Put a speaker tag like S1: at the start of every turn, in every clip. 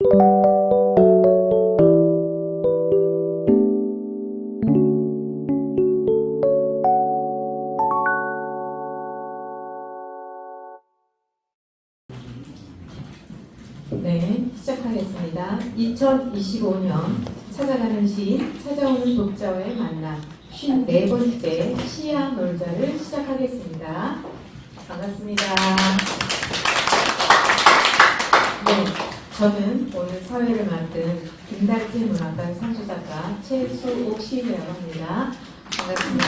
S1: 네, 시작하겠습니다. 2025년 찾아가는 시인, 찾아오는 독자와의 만남 54번째 시야 놀자를 시작하겠습니다. 반갑습니다. 네, 저는 오늘 사회를 맡은 김달재 문학관 상주작가 최수옥 시인이라고 합니다. 반갑습니다.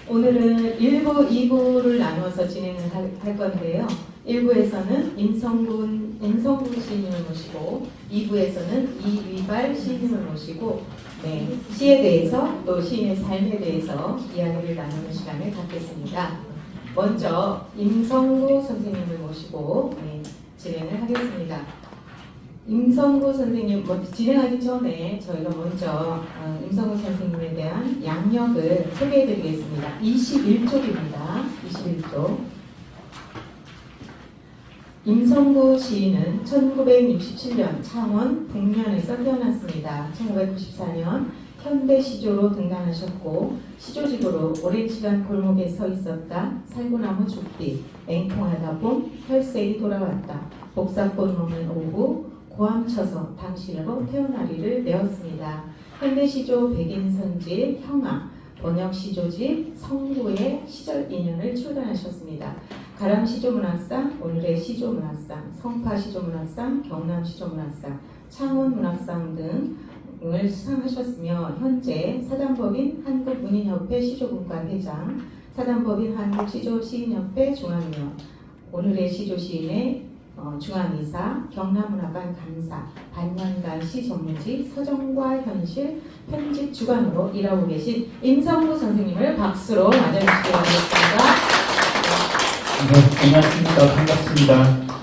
S1: 오늘은 1부, 2부를 나누어서 진행을 할 건데요. 1부에서는 임성군 시인님을 모시고 2부에서는 이위발 시인님을 모시고 시에 대해서 또 시인의 삶에 대해서 이야기를 나누는 시간을 갖겠습니다. 먼저 임성구 선생님을 모시고 진행을 하겠습니다. 임성구 선생님 진행하기 전에 저희가 먼저 임성구 선생님에 대한 양력을 소개해드리겠습니다. 21쪽입니다. 21쪽. 임성구 시인은 1967년 창원 북면에서 태어났습니다. 1994년 현대 시조로 등단하셨고 시조직으로 오랜 시간 골목에 서 있었다. 살구나무 죽비, 앵통하다 봄, 혈색이 돌아왔다. 복사꽃 먹는 오후, 고함 쳐서 당신으로 태어나리를 내었습니다. 현대 시조 백인선지 형아, 번역 시조집 성구의 시절 인연을 출간하셨습니다. 가람 시조문학상, 오늘의 시조문학상, 성파 시조문학상, 경남 시조문학상, 창원 문학상 등을 수상하셨으며 현재 사단법인 한국문인협회 시조분과 회장, 사단법인 한국시조시인협회 중앙위원, 오늘의 시조시인의 중앙이사, 경남문학관 감사, 반년간 시전문지, 서정과 현실 편집 주관으로 일하고 계신 임성구 선생님을 박수로 맞아주시기 바라겠습니다.
S2: 네, 안녕하십니까. 반갑습니다.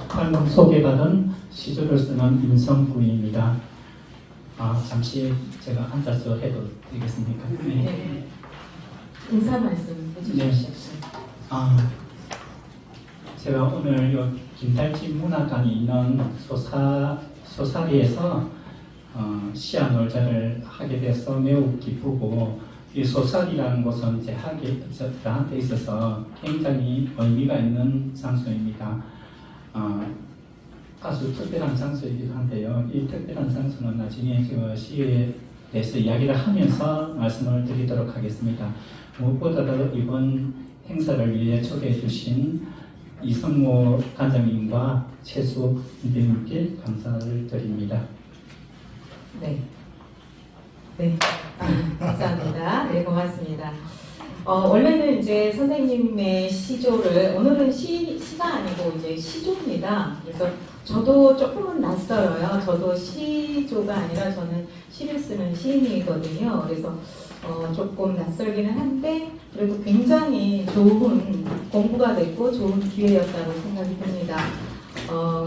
S2: 방금 소개받은 시조를 쓰는 임성구입니다. 잠시 제가 앉아서 해도 되겠습니까?
S1: 네. 인사 말씀 해주십시오.
S2: 제가 오늘 요 김달재 문학관에 있는 소사리에서 시야 놀자를 하게 돼서 매우 기쁘고, 이 소사리라는 곳은 저한테 있어서 굉장히 의미가 있는 장소입니다. 아주 특별한 장소이기도 한데요. 이 특별한 장소는 나중에 시에 대해서 이야기를 하면서 말씀을 드리도록 하겠습니다. 무엇보다도 이번 행사를 위해 초대해 주신 이성모 관장님과 최수 선생님께 감사를 드립니다.
S1: 네. 감사합니다. 네, 고맙습니다. 원래는 이제 선생님의 시조를, 오늘은 시가 아니고 이제 시조입니다. 그래서 저도 조금은 낯설어요. 저도 시조가 아니라 저는 시를 쓰는 시인이거든요. 그래서 조금 낯설기는 한데 그래도 굉장히 좋은 공부가 됐고 좋은 기회였다고 생각이 듭니다.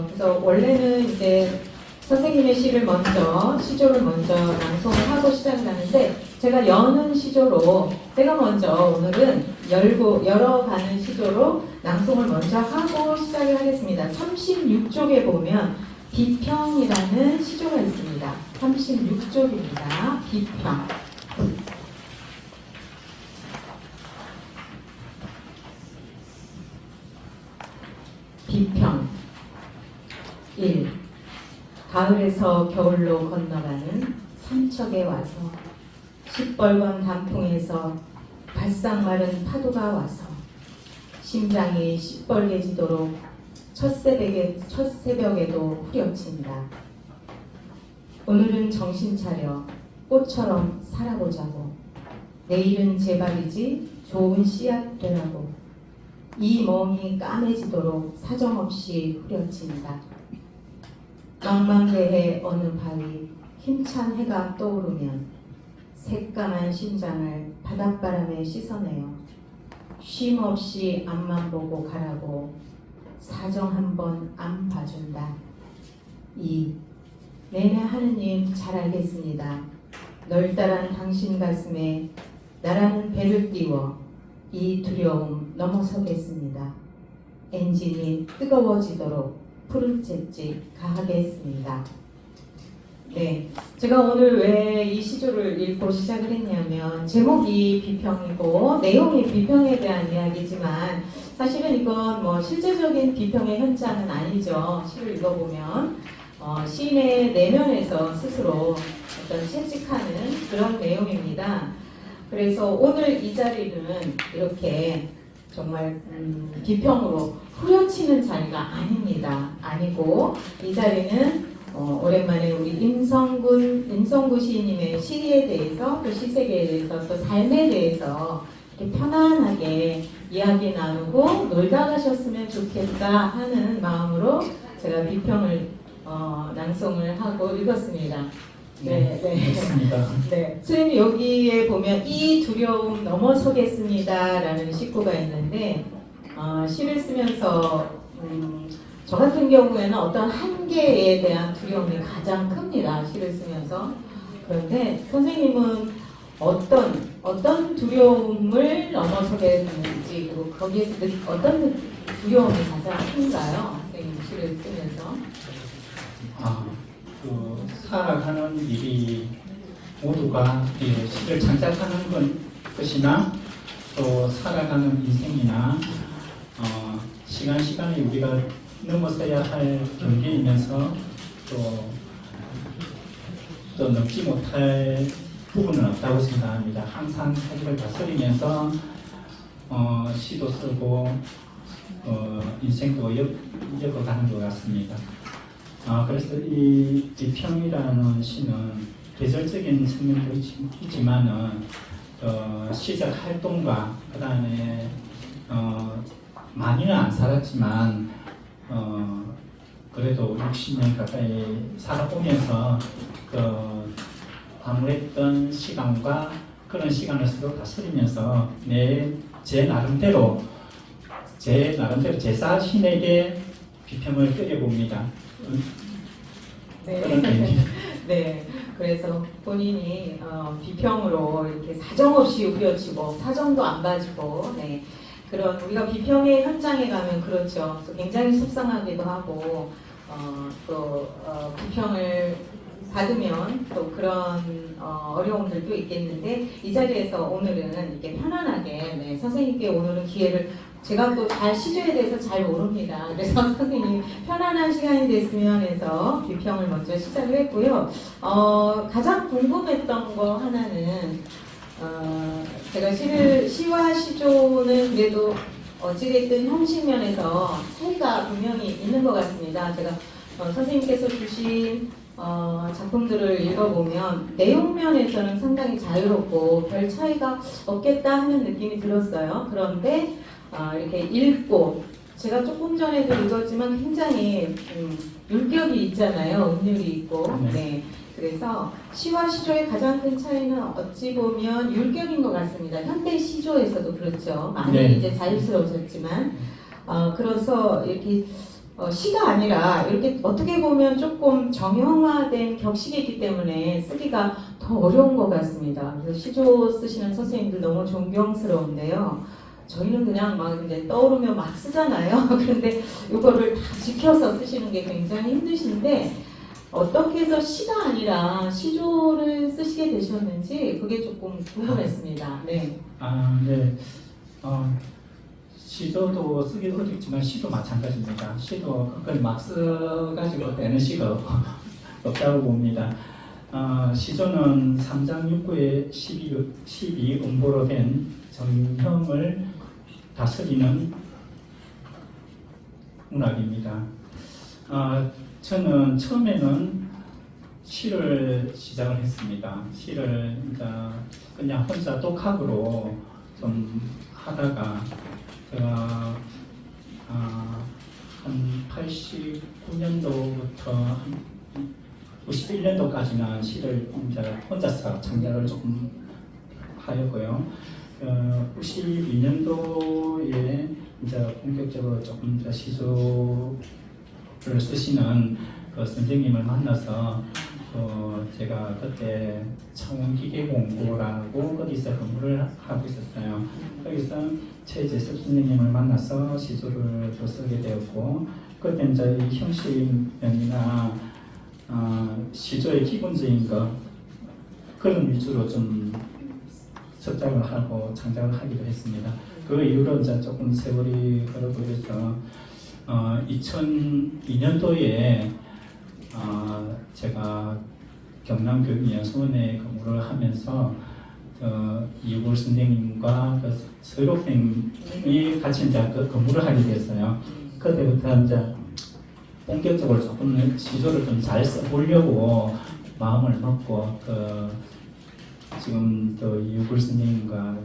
S1: 그래서 원래는 이제 선생님의 시를 시조를 먼저 낭송을 하고 시작을 하는데, 제가 여는 시조로, 제가 먼저 오늘은 열어가는 시조로 낭송을 먼저 하고 시작을 하겠습니다. 36쪽에 보면 비평이라는 시조가 있습니다. 36쪽입니다. 비평. 비평 1. 가을에서 겨울로 건너가는 삼척에 와서 시뻘건 단풍에서 바싹 마른 파도가 와서 심장이 시뻘개지도록 첫 새벽에도 후려친다. 오늘은 정신 차려 꽃처럼 살아보자고. 내일은 제발이지 좋은 씨앗 되라고. 이 멍이 까매지도록 사정없이 후려친다. 망망대해 어느 바위 힘찬 해가 떠오르면 새까만 심장을 바닷바람에 씻어내어 쉼없이 앞만 보고 가라고 사정 한번 안 봐준다. 2. 내내 하느님 잘 알겠습니다. 널따란 당신 가슴에 나라는 배를 띄워 이 두려움 넘어서겠습니다. 엔진이 뜨거워지도록 푸른 채찍 가하게 했습니다. 네, 제가 오늘 왜 이 시조를 읽고 시작을 했냐면 제목이 비평이고 내용이 비평에 대한 이야기지만 사실은 이건 뭐 실제적인 비평의 현장은 아니죠. 시를 읽어보면 시인의 내면에서 스스로 어떤 채찍하는 그런 내용입니다. 그래서 오늘 이 자리는 이렇게 정말 비평으로 후려치는 자리가 아닙니다. 아니고 이 자리는 오랜만에 우리 임성구 시인님의 시에 대해서 또 시세계에 대해서 또 삶에 대해서 이렇게 편안하게 이야기 나누고 놀다 가셨으면 좋겠다 하는 마음으로 제가 비평을 낭송을 하고 읽었습니다. 네.
S2: 좋습니다.
S1: 네. 선생님 여기에 보면 이 두려움 넘어서겠습니다라는 식구가 있는데 시를 쓰면서 저 같은 경우에는 어떤 한계에 대한 두려움이 가장 큽니다. 시를 쓰면서. 그런데 선생님은 어떤 두려움을 넘어서겠는지 그리고 거기에서 어떤 두려움이 가장 큰가요? 선생님 시를 쓰면서.
S2: 살아가는 일이 모두가 시를 창작하는 것이나 또 살아가는 인생이나 시간이 우리가 넘어서야 할 경계이면서 또 넘지 못할 부분은 없다고 생각합니다. 항상 자기를 다스리면서 시도 쓰고 인생도 엮어가는 것 같습니다. 그래서 이 비평이라는 시는 계절적인 측면도 있지만은 시적 활동과 그 다음에 많이는 안 살았지만 그래도 60년 가까이 살아보면서 암울했던 시간과 그런 시간을 서로 다스리면서 제 나름대로 제 자신에게 비평을 끓여봅니다.
S1: 네. 네. 그래서 본인이 비평으로 이렇게 사정없이 후려치고 사정도 안 봐주고 그런 우리가 비평의 현장에 가면 그렇죠. 굉장히 속상하기도 하고 또 비평을 받으면 또 그런 어려움들도 있겠는데 이 자리에서 오늘은 이렇게 편안하게 선생님께 오늘은 기회를 제가 또 시조에 대해서 잘 모릅니다. 그래서 선생님 편안한 시간이 됐으면 해서 비평을 먼저 시작을 했고요. 가장 궁금했던 거 하나는 제가 시와 시조는 그래도 어찌됐든 형식 면에서 차이가 분명히 있는 것 같습니다. 제가 선생님께서 주신 작품들을 읽어보면 내용 면에서는 상당히 자유롭고 별 차이가 없겠다 하는 느낌이 들었어요. 그런데 이렇게 읽고 제가 조금 전에도 읽었지만 굉장히 율격이 있잖아요. 음률이 있고. 네. 그래서 시와 시조의 가장 큰 차이는 어찌 보면 율격인 것 같습니다. 현대 시조에서도 그렇죠. 많이 이제 자유스러워졌지만 그래서 이렇게 시가 아니라 이렇게 어떻게 보면 조금 정형화된 격식이 있기 때문에 쓰기가 더 어려운 것 같습니다. 그래서 시조 쓰시는 선생님들 너무 존경스러운데요. 저희는 그냥 막 이제 떠오르면 막 쓰잖아요. 그런데 이거를 다 지켜서 쓰시는 게 굉장히 힘드신데 어떻게 해서 시가 아니라 시조를 쓰시게 되셨는지 그게 조금 궁금했습니다. 네.
S2: 네. 시조도 쓰기 어렵지만 시도 마찬가지입니다. 시도 막 써가지고 되는 시가 없다고 봅니다. 시조는 3장 6구에 12 음보로 된 정형을 다스리는 문학입니다. 저는 처음에는 시를 시작을 했습니다. 시를 그냥 혼자 독학으로 좀 하다가 제가 한 89년도부터 91년도까지는 시를 혼자서 창작을 조금 하였고요. 92년도에 본격적으로 조금 더 시조를 쓰시는 그 선생님을 만나서 제가 그때 창원기계공고라고 거기서 근무를 하고 있었어요. 거기서 최재섭 선생님을 만나서 시조를 또 쓰게 되었고 그때 이제 이 형식명이나 시조의 기본적인 것 그런 위주로 좀 습작을 하고 창작을 하기도 했습니다. 그 이후로 이제 조금 세월이 흐르고 해서 2002년도에 제가 경남교육연수원에 근무를 하면서 이우걸 선생님과 그 서로 선생님이 같이 이제 근무를 하게 됐어요. 그때부터 이제 본격적으로 조금 시조를 좀 잘 써보려고 마음을 먹고 지금 이우걸 선생님과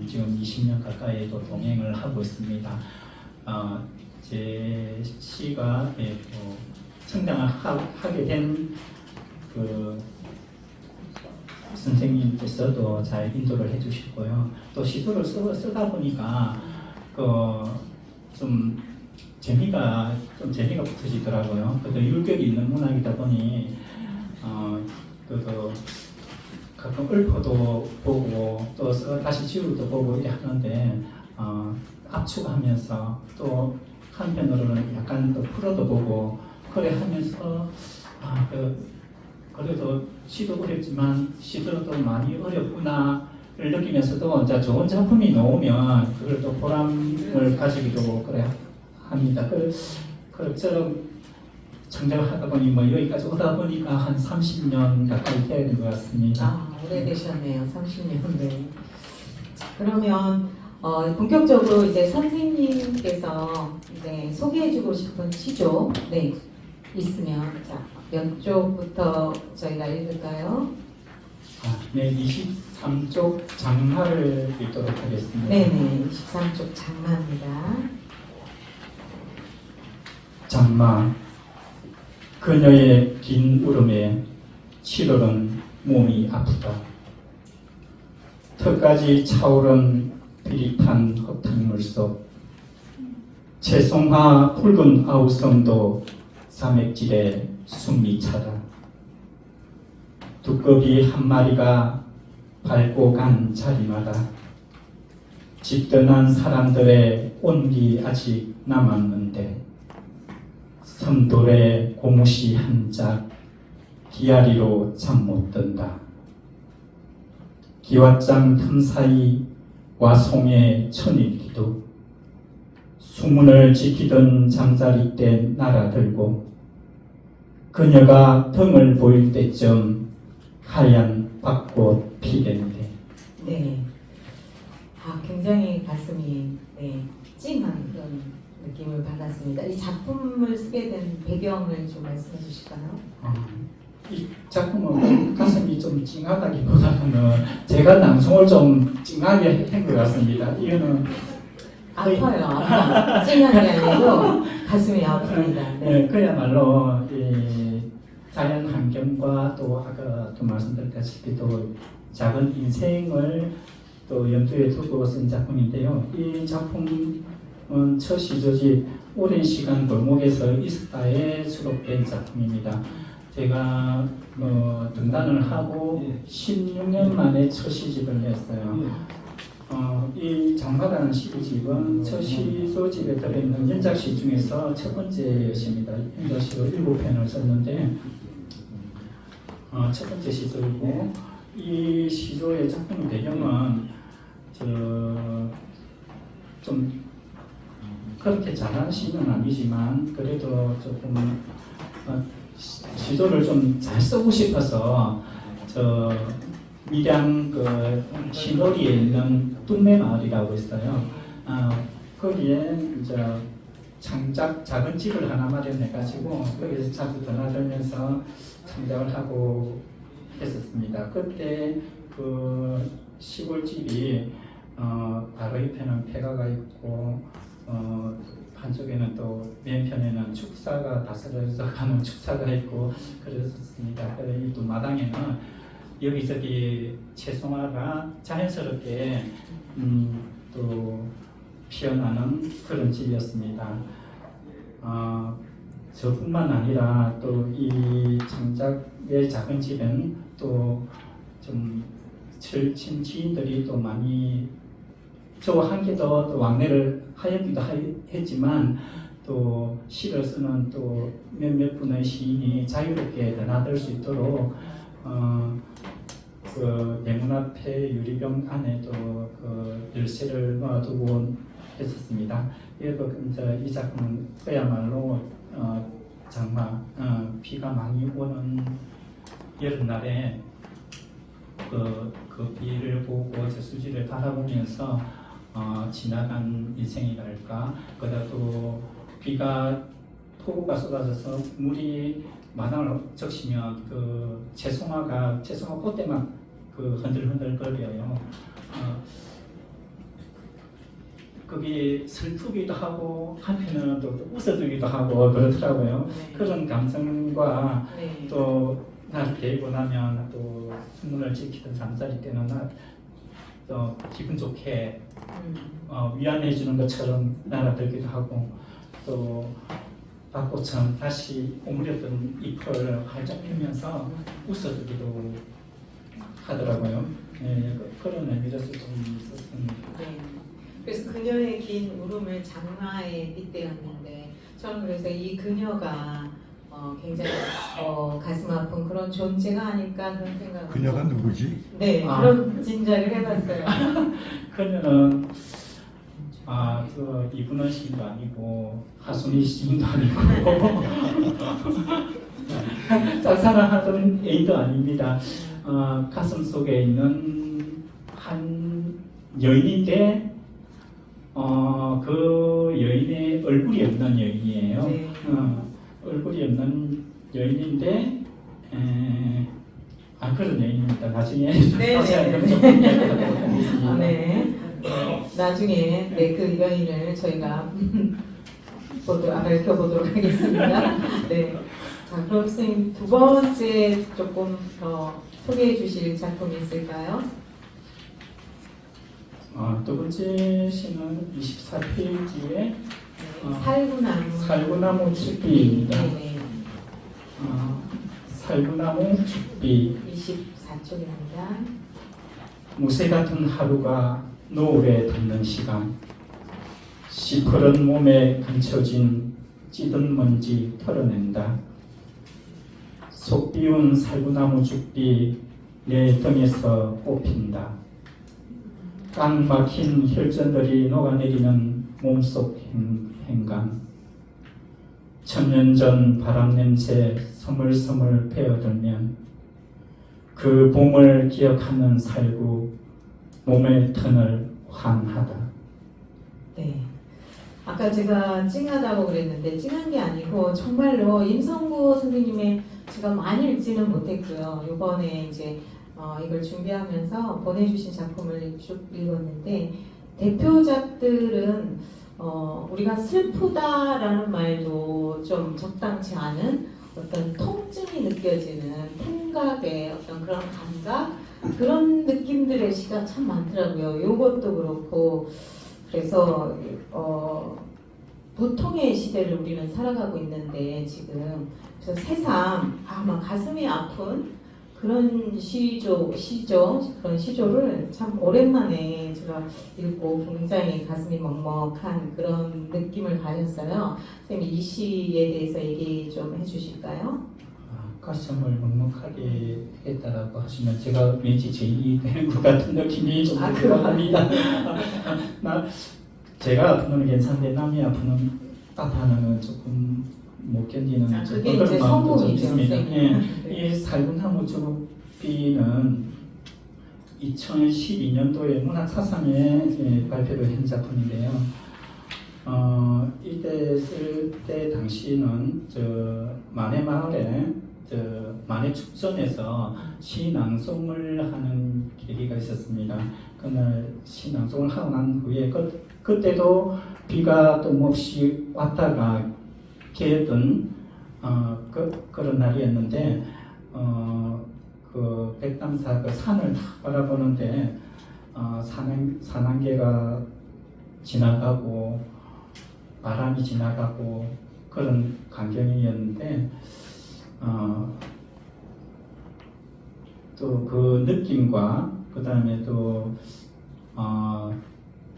S2: 지금 20년 가까이 또 동행을 하고 있습니다. 제 시가 성장을 하게 된 선생님께서도 잘 인도를 해주시고요. 또 시조를 쓰다 보니까 좀 재미가 붙으시더라고요. 또 율격이 있는 문학이다 보니 가끔 읊어도 보고 또 다시 지우도 보고 이렇게 하는데 압축하면서 또 한편으로는 약간 또 풀어도 보고 그래 하면서 그래도 시도 어렵지만 시도도 많이 어렵구나를 느끼면서도 이제 좋은 작품이 나오면 그걸 또 보람을 가지기도 그래 합니다. 그처럼 창작을 하다 보니 여기까지 오다 보니까 한 30년 가까이 돼야 된 것 같습니다.
S1: 오래되셨네요. 30년. 네. 그러면 본격적으로 이제 선생님께서 이제 소개해주고 싶은 시조 있으면 몇 쪽부터 저희가 읽을까요?
S2: 네, 23쪽 장마를 읽도록 하겠습니다.
S1: 네네, 23쪽 장마입니다.
S2: 장마, 그녀의 긴 울음에 7월은 몸이 아프다. 턱까지 차오른 비릿한 흙탕물 속 채송화 붉은 아우성도 사맥질에 숨이 차다. 두꺼비 한 마리가 밟고 간 자리마다 집 떠난 사람들의 온기 아직 남았는데 섬돌의 고무시 한 짝 기아리로 잠 못 든다. 기왓장 틈 사이 와송의 천일기도 수문을 지키던 잠자리 때 날아들고 그녀가 등을 보일 때쯤 하얀 벚꽃 피겠는데.
S1: 네. 굉장히 가슴이 찡한 그런 느낌을 받았습니다. 이 작품을 쓰게 된 배경을 좀 말씀해 주실까요?
S2: 이 작품은 가슴이 좀 찡하다기보다는 제가 낭송을 좀 찡하게 한 것 같습니다. 이거는
S1: 아파요. 아파. 찡한 게 아니고 가슴이 아픕니다.
S2: 네, 그야말로 이 자연 환경과 또 아까 또 말씀드렸다시피 또 작은 인생을 또 염두에 두고 쓴 작품인데요. 이 작품은 첫 시조집 오랜 시간 골목에서 있었다에 수록된 작품입니다. 제가 등단을 하고 16년 만에 첫 시집을 냈어요. 이 장마라는 시집은 첫 시조집에 들어있는 연작시 중에서 첫 번째 시입니다. 연작시로 7편을 썼는데 첫 번째 시조이고 이 시조의 작품 배경은 좀 그렇게 잘하는 시는 아니지만 그래도 조금 시조를 좀 잘 쓰고 싶어서 밀양 시노리에 있는 뚱매 마을이라고 있어요. 거기에 이제 작은 집을 하나 마련해가지고 거기서 자주 드나들면서 창작을 하고 했었습니다. 그때 그 시골집이 바로 옆에는 폐가가 있고 한쪽에는 또 맨편에는 축사가 다스려서 가는 축사가 있고 그랬었습니다. 또 마당에는 여기저기 채송화가 자연스럽게 또 피어나는 그런 집이었습니다. 저뿐만 아니라 또 이 창작의 작은 집엔 또 좀 절친 지인들이 또 많이 저 한 개 더 왕래를 하였기도 했지만 또 시를 쓰는 또 몇몇 분의 시인이 자유롭게 드나들 수 있도록 그 대문 앞에 유리병 안에도 그 열쇠를 넣어두고 했었습니다. 그래서 이제 이 작품은 그야말로 장마 비가 많이 오는 여름날에 그 비를 보고 저 수지를 바라보면서 지나간 인생이랄까. 그러다 또 비가 폭우가 쏟아져서 물이 마당을 적시면 그 채송화 꽃대만 그 흔들흔들 거려요. 그게 슬프기도 하고 한편으로는 또 웃어주기도 하고 그렇더라고요.
S1: 네.
S2: 그런 감성과
S1: 네.
S2: 또 날 데리고 나면 또 문을 지키던 잠자리 때는 또 기분 좋게 위안해 주는 것처럼 날아들기도 하고 또 벚꽃처럼 다시 오므렸던 잎을 활짝 펴면서 웃어주기도 하더라고요. 네, 그런 의미로서 좀 있었습니다.
S1: 네. 그래서 그녀의 긴 울음을 장마에 빗대었는데 저는 그래서 이 그녀가 굉장히 가슴 아픈 그런 존재가 아닐까 그런 생각을
S3: 그녀가 누구지?
S1: 네 그런 짐작을 해봤어요.
S2: 그녀는 이분은 시인도 아니고 하순이 시인도 아니고 사랑하던 애인도 아닙니다. 가슴 속에 있는 한 여인인데 그 여인의 얼굴이 없는 여인이에요.
S1: 네.
S2: 얼굴이 없는 여인인데 그런 여인입니다. 나중에
S1: 네,
S2: 다시
S1: 네.
S2: 한번 좀 이야기하도록 하겠습니다.
S1: 네. 나중에 그 여인을 저희가 밝혀보도록 하겠습니다. 네. 자, 그럼 선생님 두 번째 조금 더 소개해 주실 작품이 있을까요?
S2: 두 번째 시는 24페이지에 살구나무 죽비입니다.
S1: 네.
S2: 살구나무 죽비.
S1: 24쪽입니다.
S2: 무쇠 같은 하루가 노을에 닿는 시간, 시퍼런 몸에 감춰진 찌든 먼지 털어낸다. 속 비운 살구나무 죽비 내 등에서 꽃핀다. 깡 막힌 혈전들이 녹아내리는 몸속 행간, 천년 전 바람 냄새 서물서물 배어들면 그 봄을 기억하는 살구 몸의 턴을 환하다.
S1: 네. 아까 제가 찡하다고 그랬는데 찡한 게 아니고 정말로 임성구 선생님의 제가 많이 읽지는 못했고요. 이번에 이제 이걸 준비하면서 보내주신 작품을 쭉 읽었는데 대표작들은 우리가 슬프다라는 말도 좀 적당치 않은 어떤 통증이 느껴지는 생각의 어떤 그런 감각 그런 느낌들의 시가 참 많더라고요. 이것도 그렇고 그래서 보통의 시대를 우리는 살아가고 있는데 지금 그래서 새삼 막 가슴이 아픈 그런 시죠. 그런 시조를 참 오랜만에 제가 읽고 굉장히 가슴이 먹먹한 그런 느낌을 가졌어요. 선생님 이 시에 대해서 얘기 좀 해주실까요?
S2: 가슴을 먹먹하게 했다라고 하시면 제가 왠지 제인이 되는 것 같은 느낌이 좀 들어갑니다. 제가 아프면 괜찮은데 남이 아파하는 조금 못 견디는
S1: 그게 이제
S2: 마음도 좀
S1: 성공이죠.
S2: 있습니다.
S1: 네.
S2: 이 살구나무 죽비는 2012년도에 문학사상에 발표를 한 작품인데요. 이때 쓸 때 당시는 만해 마을에 만해 축전에서 시낭송을 하는 계기가 있었습니다. 그날 시낭송을 하고 난 후에 그때도 비가 또 몹시 왔다가 개었던 그런 날이었는데 그 백담사 그 산을 탁 바라보는데 산안개가 지나가고 바람이 지나가고 그런 광경이었는데 또 그 느낌과 그 다음에 또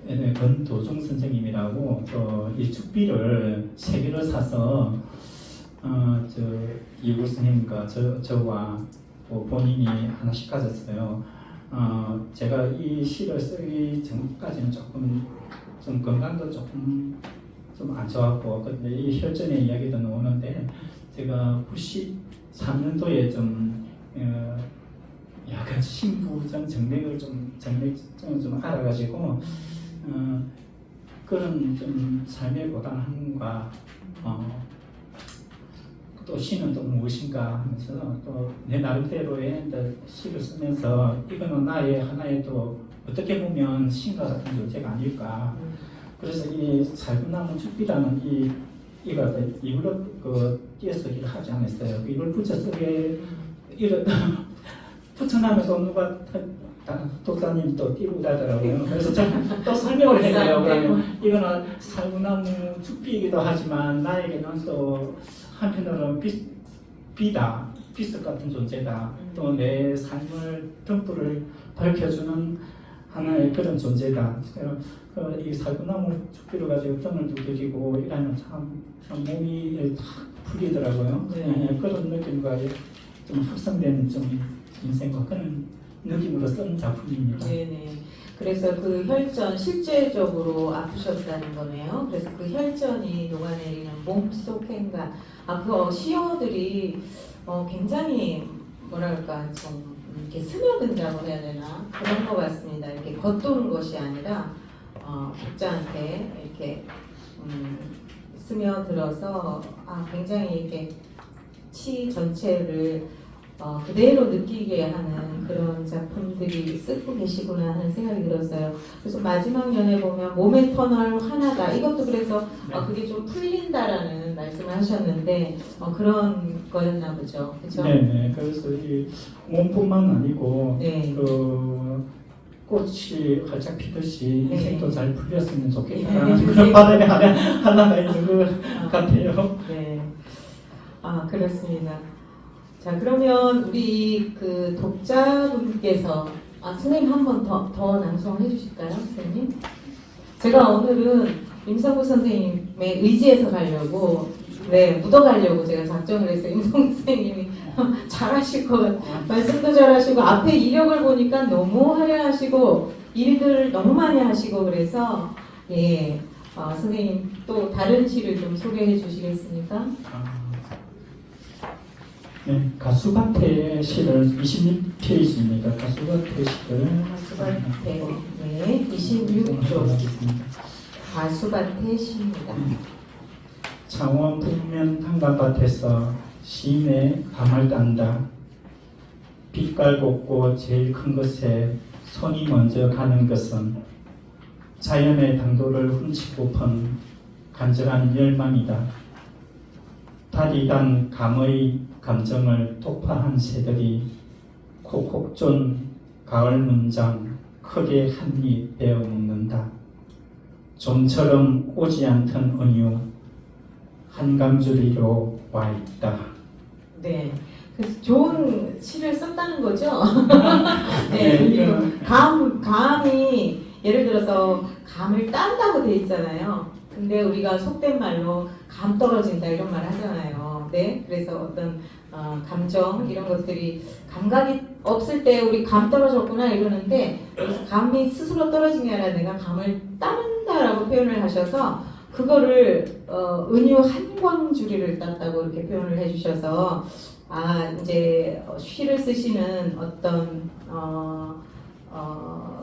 S2: 네, 권도중 선생님이라고 또 이 축비를 3개를 사서 저 이구 선생님과 저와 또 본인이 하나씩 가졌어요. 제가 이 시를 쓰기 전까지는 조금 좀 건강도 조금 좀 안 좋았고, 근데 이 혈전의 이야기도 나오는데 제가 93년도에 좀 약간 신부전 정맥을 좀 알아가지고 그런 좀 삶의 고단함과 또 시는 또 무엇인가 하면서 또 내 나름대로의 시를 쓰면서 이거는 나의 하나의 또 어떻게 보면 신과 같은 존재가 아닐까. 그래서 이 살구나무 죽비라는 이거 이걸 띄어쓰기를 하지 않았어요. 이걸 붙여쓰기 이를 붙여나면 또 누가 독자님 또 띄고 가더라고요. 그래서 제가 또 설명을 했어요. 그러면 이거는 살구나무 죽비이기도 하지만 나에게는 또 한편으로는 비스 같은 존재다. 또 내 삶을 등불을 밝혀주는 하나의 그런 존재다. 이 살구나무 죽비를 가지고 등을 두드리고 이러면 참 몸이 탁 풀리더라고요.
S1: 네.
S2: 그런 느낌과 좀 합성된 좀 인생과 그런 느낌으로 쓴 작품입니다.
S1: 네네. 그래서 그 혈전 실제적으로 아프셨다는 거네요. 그래서 그 혈전이 녹아내리는 몸속 행간, 그 시어들이 굉장히 뭐랄까 좀 이렇게 스며든다고 해야 되나 그런 것 같습니다. 이렇게 겉도는 것이 아니라 독자한테 이렇게 스며들어서 굉장히 이렇게 시 전체를 그대로 느끼게 하는 그런 작품들이 쓰고 계시구나 하는 생각이 들었어요. 그래서 마지막 연에 보면 몸의 터널 하나다. 이것도 그래서 그게 좀 풀린다라는 말씀을 하셨는데 그런 거였나 보죠. 그렇죠?
S2: 네네. 그래서 이 몸뿐만 아니고
S1: 네.
S2: 그 꽃이 활짝 피듯이
S1: 네.
S2: 인생도 잘 풀렸으면 좋겠다.
S1: 네.
S2: 그런 바람이 하나가 있는 것 같아요.
S1: 네. 그렇습니다. 자, 그러면 우리 그 독자분께서 선생님 한 번 더 낭송을 해주실까요, 선생님? 제가 오늘은 임성구 선생님의 의지에서 가려고 묻어가려고 제가 작정을 했어요. 임성구 선생님이 잘하실 것 같아요. 말씀도 잘하시고 앞에 이력을 보니까 너무 화려하시고 일들 너무 많이 하시고 그래서 선생님 또 다른 시를 좀 소개해 주시겠습니까?
S2: 네, 가수밭의 시를 26페이지입니다. 가수밭의 시를
S1: 가수밭의 26쪽 가수밭의 시입니다.
S2: 창원 북면 한가밭에서 시인의 밤을 딴다. 빛깔 곱고 제일 큰 것에 손이 먼저 가는 것은 자연의 당도를 훔치고픈 간절한 열망이다. 달이 단 감의 감정을 독파한 새들이 콕콕 쫀 가을 문장 크게 한 입 베어 먹는다. 좀처럼 오지 않던 은유 한강줄이로 와 있다.
S1: 네, 그래서 좋은 시를 썼다는 거죠.
S2: 네,
S1: 감이 예를 들어서 감을 딴다고 돼 있잖아요. 근데 우리가 속된 말로 감 떨어진다 이런 말 하잖아요. 네, 그래서 어떤 감정 이런 것들이 감각이 없을 때 우리 감 떨어졌구나 이러는데 여기서 감이 스스로 떨어진 게 아니라 내가 감을 따른다라고 표현을 하셔서 그거를 은유 한광주리를 땄다고 이렇게 표현을 해주셔서 이제 시를 쓰시는 어떤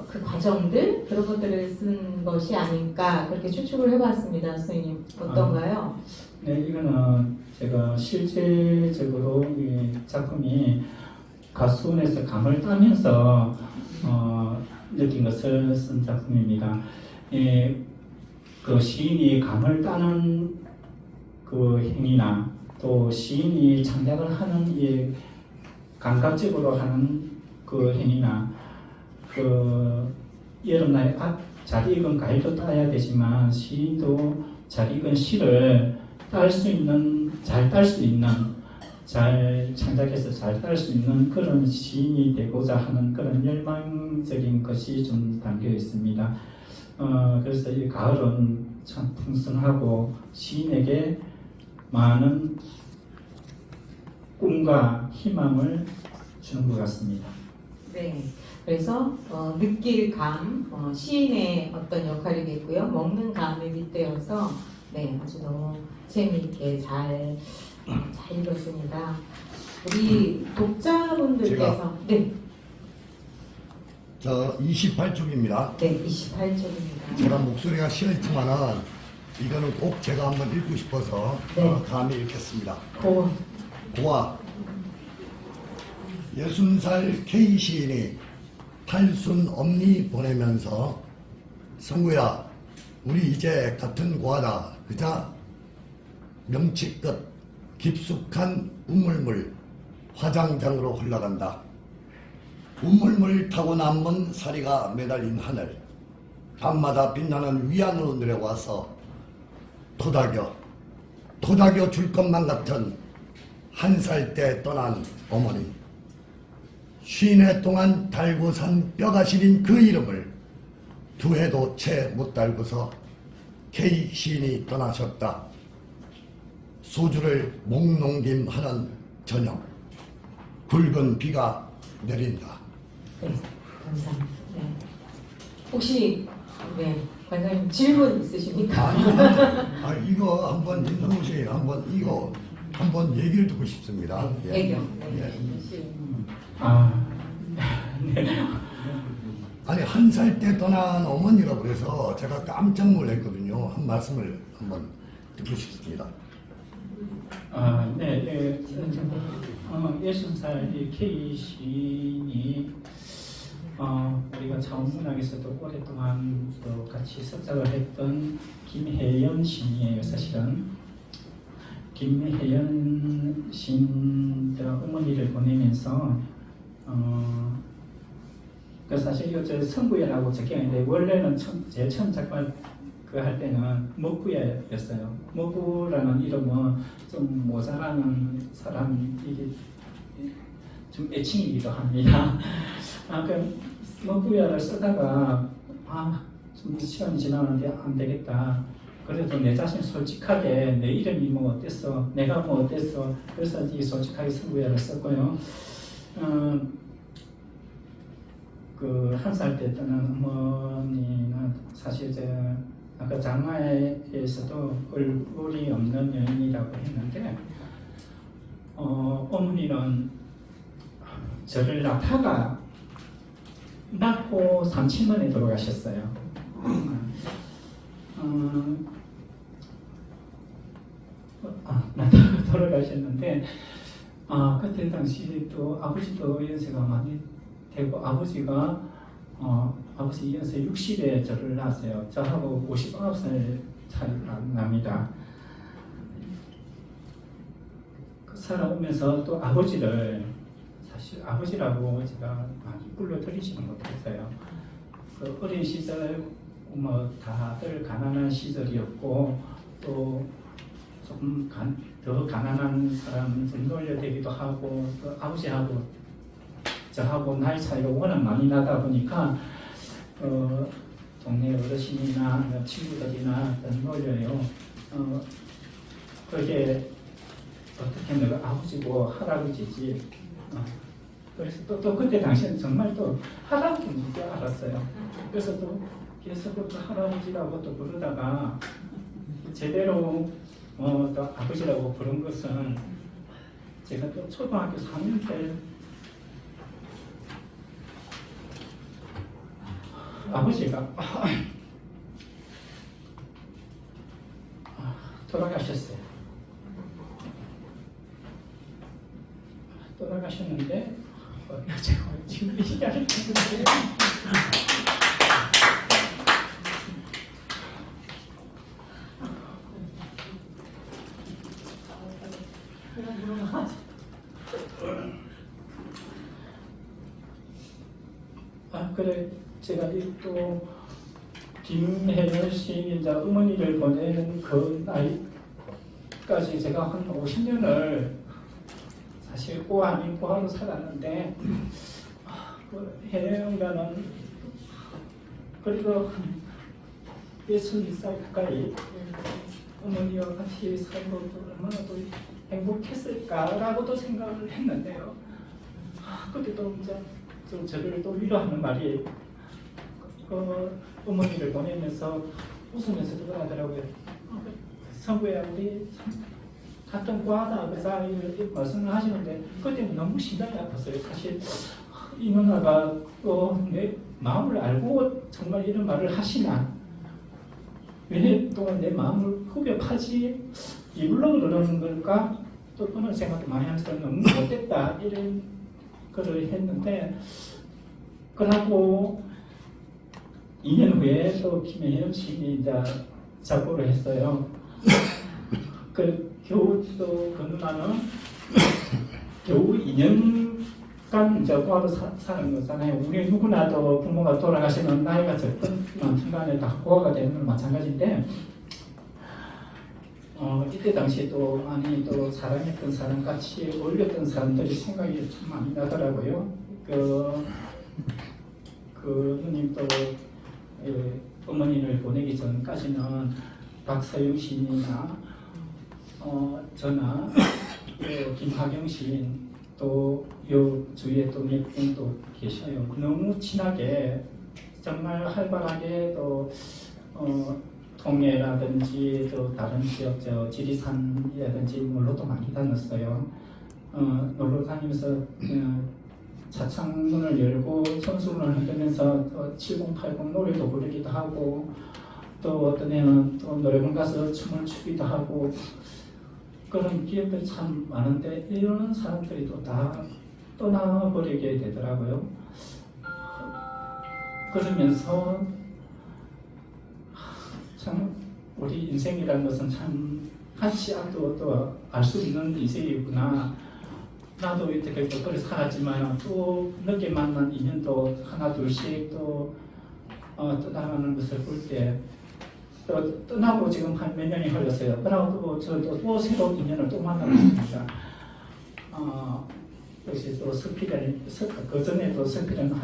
S1: 그 과정들 그런 것들을 쓴 것이 아닐까 그렇게 추측을 해봤습니다. 선생님 어떤가요?
S2: 네, 이거는 제가 실제적으로 이 작품이 가수원에서 감을 따면서 느낀 것을 쓴 작품입니다. 그 시인이 감을 따는 그 행위나 또 시인이 창작을 하는 이 감각적으로 하는 그 행위나 그 여름날에 잘 익은 과일도 따야 되지만 시인도 잘 익은 시를 딸 수 있는 잘 창작해서 잘 딸 수 있는 그런 시인이 되고자 하는 그런 열망적인 것이 좀 담겨 있습니다. 그래서 이 가을은 참 풍성하고 시인에게 많은 꿈과 희망을 주는 것 같습니다.
S1: 네. 그래서 느낄 감, 시인의 어떤 역할이겠고요. 먹는 감에 빗대어서 네, 아주 너무 재미있게 잘 읽었습니다. 우리 독자분들께서 네,
S3: 저 28쪽입니다.
S1: 네, 28쪽입니다.
S3: 제가 목소리가 싫지만은 이거는 꼭 제가 한번 읽고 싶어서
S1: 네.
S3: 다음에 읽겠습니다.
S1: 고,
S3: 고아 60살 K 시인이 탈순 엄니 보내면서 성구야 우리 이제 같은 고아다 그자 명치 끝 깊숙한 우물물 화장장으로 흘러간다. 우물물 타고 남은 사리가 매달린 하늘 밤마다 빛나는 위안으로 내려와서 토닥여 줄 것만 같은 한 살 때 떠난 어머니 50해 동안 달고 산 뼈가 시린 그 이름을 두 해도 채 못 달고서 K 시인이 떠나셨다. 소주를 목농김하는 저녁 굵은 비가 내린다.
S1: 네, 감사합니다. 네. 혹시 네, 관장님 질문 있으십니까?
S3: 이거 한번 임성우 씨 한번 이거 한번 얘기를 듣고 싶습니다.
S1: 애교.
S3: 예.
S2: 아,
S3: 아니 한 살 때 떠난 어머니라고 그래서 제가 깜짝 놀랐거든요. 한 말씀을 한번 듣고 싶습니다.
S2: 네, 60살 이 K 시인이 우리가 자원문학에서도 오랫동안 또 같이 섭작을 했던 김혜연 시인이에요. 사실은 김혜연 시인 어머니를 보내면서 그 사실 이거 성구야라고 적혀있는데 원래는 제일 처음 작품 할 때는 먹구야였어요. 먹구라는 이름은 좀 모자라는 사람 이게 좀 애칭이기도 합니다. 그 먹구야를 쓰다가 좀 시간이 지나는데 안 되겠다. 그래도 내 자신 솔직하게 내 이름이 뭐 어땠어, 내가 뭐 어땠어. 그래서 이 솔직하게 성구야를 썼고요. 그 한 살 때 떠난 어머니는 사실 아까 장마에서도 얼굴이 없는 여인이라고 했는데 어머니는 저를 낳다가 낳고 3칠 만에 돌아가셨어요. 낳다가 돌아가셨는데 그때 당시 또 아버지도 연세가 많이 되고 아버지 연세 60에 저를 낳았어요. 저하고 59살 차이가 납니다. 그 살아오면서 또 아버지를 사실 아버지라고 제가 많이 불러드리지는 못했어요. 그 어린 시절 뭐 다들 가난한 시절이었고 또 조금 더 가난한 사람 좀 놀려대기도 하고 그 아버지하고 저하고 나이 차이가 워낙 많이 나다 보니까 동네 어르신이나 친구들이나 놀려요. 그게 어떻게 내가 아버지고 할아버지지. 그래서 또 그때 당시에는 정말 또 할아버지인 줄 알았어요. 그래서 또 계속부터 할아버지라고 또 부르다가 제대로 또 아버지라고 부른 것은 제가 또 초등학교 3년 때 아버지가 돌아가셨어요. 돌아가셨는데 제가 지금 이 시간을 듣는데 그래 제가 또 김혜연 시인이 이제 어머니를 보내는 그 나이까지 제가 한 50년을 사실 고아 아닌 고아로 살았는데 그 혜연이라는 그리고 60살 가까이 어머니와 같이 살고 또 얼마나 또 행복했을까라고도 생각을 했는데요. 그때도 이제 저를 또 위로하는 말이 어머니를 보내면서 웃으면서 그러더라고요. 성부야 우리 같은 과다 그래서 이렇게 말씀을 하시는데 그때는 너무 심장이 아팠어요. 사실 이 누나가 내 마음을 알고 정말 이런 말을 하시나 몇 년 동안 내 마음을 후벼 파지 이불로 그러는 걸까? 또 그런 생각도 많이 하면서 너무 못됐다 이런 거를 했는데 그러고 2년 후에 또 김혜영 시인이 이제 작고를 했어요. 겨우 또 그 누나는 겨우 2년간 이제 고아로 사는 거잖아요. 우리 누구나도 부모가 돌아가시면 나이가 적든 순간에 다 고아가 되는 건 마찬가지인데 이때 당시에 또 많이 또 사랑했던 사람 같이 어울렸던 사람들이 생각이 참 많이 나더라고요. 그 누님도 어머니를 보내기 전까지는 박서영 시인이나 저나 김학영 시인 또 요 주위에 또 몇 분 또 계셔요. 너무 친하게 정말 활발하게 또 통해라든지 또 다른 지역 지리산이라든지 놀러도 많이 다녔어요. 놀러 다니면서 차창문을 열고 손수건을 흔들면서 7080 노래도 부르기도 하고 또 어떤 애는 또 노래방 가서 춤을 추기도 하고 그런 기억들이 참 많은데 이런 사람들이 또 다 떠나버리게 되더라고요. 그러면서 참 우리 인생이라는 것은 참 한치 앞도 또 알 수 있는 인생이구나. 나도 이렇게 그렇게 살았지만 또 늦게 만난 인연도 하나 둘씩 또 떠나가는 것을 볼 때 또 떠나고 지금 한 몇 년이 흘렀어요. 그러고 저도 또 새로운 인연을 또 만나봤습니다. 역시 또 스피릿, 그 전에도 스피릿은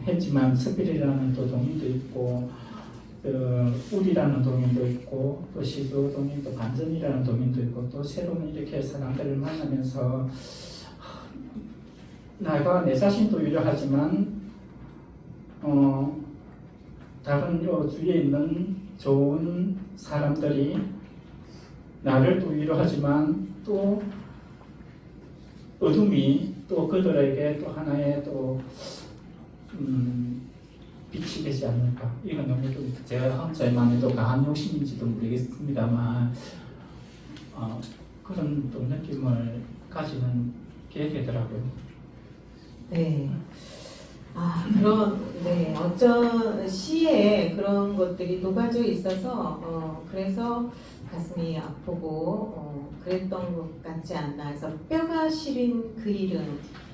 S2: 했지만 스피릿이라는 또 동인도 있고 우리라는 동인도 있고 또 시조 동인, 또 반전이라는 동인도 있고 또 새로운 이렇게 사람들을 만나면서 내가 내 자신도 위로하지만 다른 요 주위에 있는 좋은 사람들이 나를 또 위로하지만 또 어둠이 또 그들에게 또 하나의 또 빛이 되지 않을까. 이건 너무 좀 제가 혼자만 해도 강한 욕심인지도 모르겠습니다만 그런 또 느낌을 가지는 게 되더라고요.
S1: 네. 어떤 시에 그런 것들이 녹아져 있어서 그래서 가슴이 아프고 그랬던 것 같지 않나 해서 뼈가 시린 그 이름이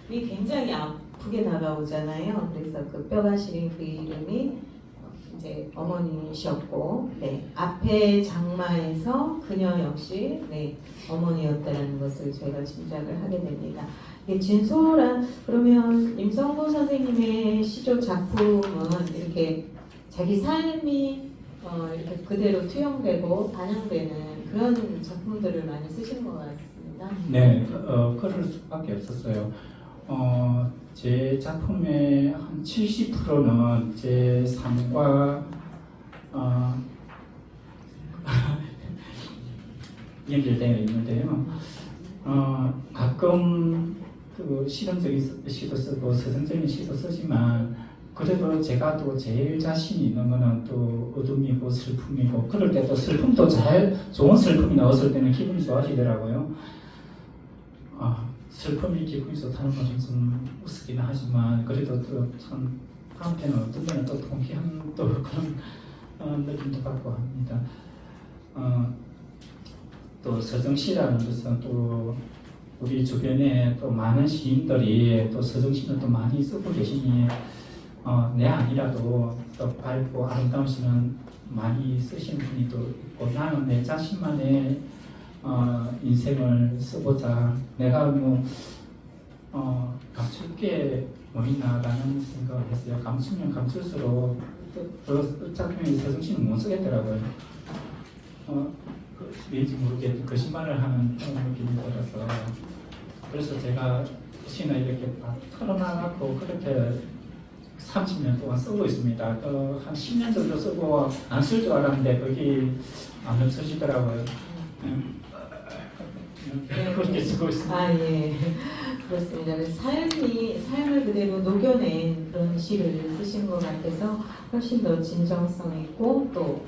S1: 굉장히 아프게 다가오잖아요. 그래서 그 뼈가 시린 그 이름이 이제 어머니셨고, 앞에 장마에서 그녀 역시 어머니였다는 것을 저희가 짐작을 하게 됩니다. 진솔한, 그러면 임성보 선생님의 시조 작품은 이렇게 자기 삶이 이렇게 그대로 투영되고 반영되는 그런 작품들을 많이 쓰신 것 같습니다.
S2: 네, 그럴 수밖에 없었어요. 제 작품의 한 70%는 제 삶과 연결되어 있는데요. 가끔 그 실험적인 시도 쓰고 서정적인 시도 쓰지만 그래도 제가 또 제일 자신 있는 거는 또 어둠이고 슬픔이고 그럴 때 또 슬픔도 잘 좋은 슬픔이 나왔을 때는 기분이 좋아지더라고요. 슬픔이 기분이 좋다는 건 좀 우스기는 하지만 그래도 또 참 한편은 어떤 때는 또 통쾌한 또 그런 느낌도 받고 합니다. 또 서정시라는 것은 또 우리 주변에 또 많은 시인들이 또 서정시는 또 많이 쓰고 계시니 내 아니라도 또 밝고 아름다운 시는 많이 쓰시는 분이 또 있고 나는 내 자신만의 인생을 쓰고자 내가 감출 게 뭐 있나라는 생각을 했어요. 감추면 감출수록 그 작품에 서정 씨는 못 쓰겠더라고요. 왠지 모르게 거짓말을 하는 느낌이 들어서 그래서 제가 시나 이렇게 털어놔갖고 그렇게 30년 동안 쓰고 있습니다. 한 10년 정도 쓰고 안 쓸 줄 알았는데 거기 안 없어지더라고요. 그렇게 쓰고 있습니다.
S1: 아, 예. 그렇습니다. 그래서 삶을 그대로 녹여낸 그런 시를 쓰신 것 같아서 훨씬 더 진정성 있고 또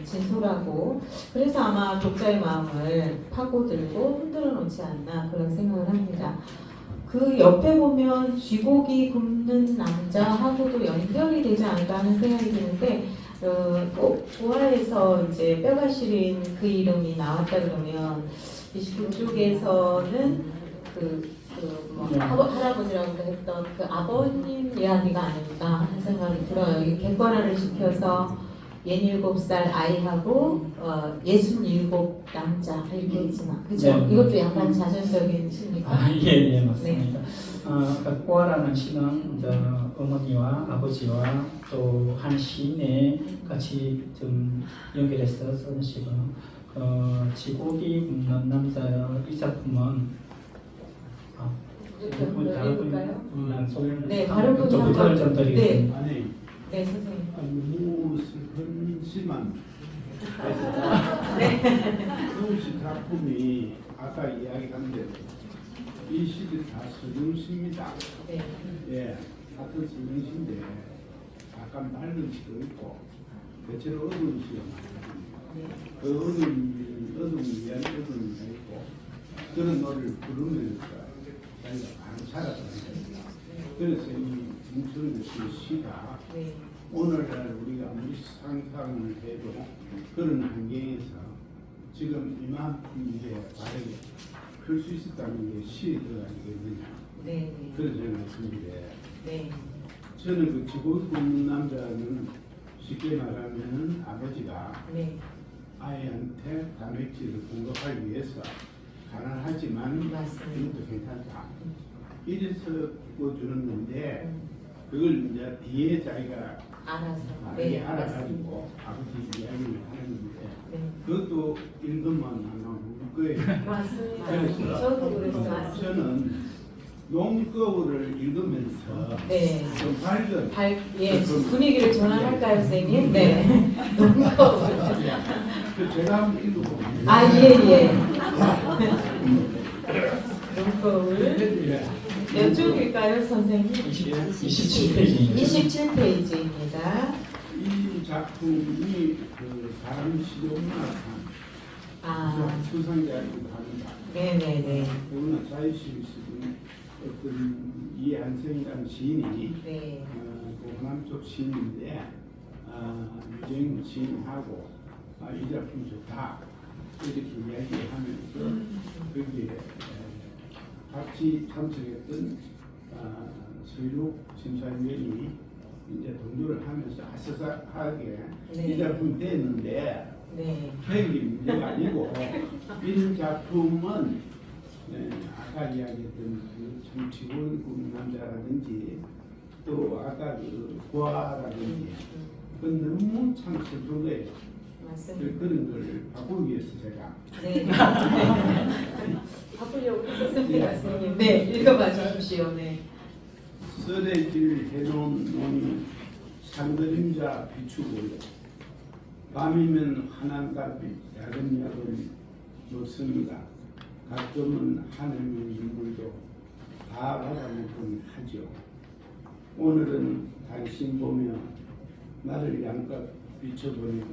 S1: 진솔하고 그래서 아마 독자의 마음을 파고들고 흔들어 놓지 않나 그런 생각을 합니다. 그 옆에 보면 쥐고기 굽는 남자하고도 연결이 되지 않을까 하는 생각이 드는데 고아에서 이제 뼈가 시린 그 이름이 나왔다 그러면 그쪽에서는 할아버지라고 했던 그 아버님 이야기가 아닐까 하는 생각이 들어요. 이 객관화를 시켜서 67살 아이하고 67 남자 이렇게 했지만 그죠?
S2: 네.
S1: 이것도 약간 자전적인 시입니까?
S2: 예, 맞습니다. 꼬아라는 시는 어머니와 아버지와 또 한 시인에 같이 좀 연결해서 쓴 시고 지고기 굽는 남자 이 작품은
S1: 네, 다른 분이
S2: 좀 부탁을
S1: 한번-
S2: 좀 드리겠습니다.
S4: 아니,
S1: 네, 선생님.
S4: 너무 슬픈 시만 그것이 작품이 아까 이야기한 대로 이 시들이 다 서정시입니다.
S1: 네.
S4: 예, 같은 서정시인데 약간 밝은 시도 있고 대체로 어두운 시가 많거든요. 그 어둠을 위한 어둠이 있고 그런 노래를 부르면서 자기가 많이 살아갑니다. 그래서 이 김철의 시가
S1: 네.
S4: 오늘날 우리가 아무리 상상을 해도 그런 환경에서 지금 이만큼 이제 바르게 클 수 있었다는 게 시에 들어가겠느냐.
S1: 네.
S4: 그런 생각을 드는데
S1: 네.
S4: 저는 그 지고기 굽는 남자는 쉽게 말하면 아버지가
S1: 네.
S4: 아이한테 단백질을 공급하기 위해서 가난하지만
S1: 맞습니다.
S4: 이것도 괜찮다. 이래서 구워주는데 그걸 이제 뒤에 자기가
S1: 알아서.
S4: 많이
S1: 네.
S4: 알아가지고 아버지 이야기를 하는데
S1: 네.
S4: 그것도 읽으면 아마 울 거예요.
S1: 맞습니다.
S4: 그래서
S1: 저도 그랬어요.
S4: 저는 농거울을 읽으면서
S1: 네.
S4: 좀 밝은
S1: 예, 분위기를 전환할까요, 선생님? 네.
S4: 그 제가 한번 읽어보면
S1: 아, 예. 눈거울.
S4: 예.
S1: 몇 쪽일까요, 선생님?
S2: 27페이지입니다.
S1: 27페이지입니다.
S4: 이 작품이 그 다른 실용문학상
S1: 아,
S4: 수상자이기도 합니다.
S1: 네네네.
S4: 그러나 자유시를 쓰는 어떤 이한성이라는 시인이
S1: 네.
S4: 그 호남 쪽 시인인데 유정 시인하고 이 작품 좋다 이렇게 이야기하면서 거기에 같이 참석했던 서유록 심사위원이 이제 동조를 하면서 아싸하게
S1: 네.
S4: 이 작품 됐는데
S1: 네.
S4: 편기 문제가 아니고 이런 작품은 아까 이야기했던 그 지고기 굽는 남자라든지 또 아까 그 고아라든지 그건 너무 참 슬픈 거예요.
S1: 맞습니다.
S4: 그런 걸 바꾸기 위해서 제가
S1: 네. 바꾸려고 했었습니다, 선생님. 네, 읽어봐 주십시오. 네.
S4: 썰의 길 해놓은 논이 산그림자 비추고 밤이면 환한 달빛 야금야금 녹습니다. 가끔은 하늘의 인물도 다 받아먹곤 하죠. 오늘은 당신 보며 나를 양껏 비춰보며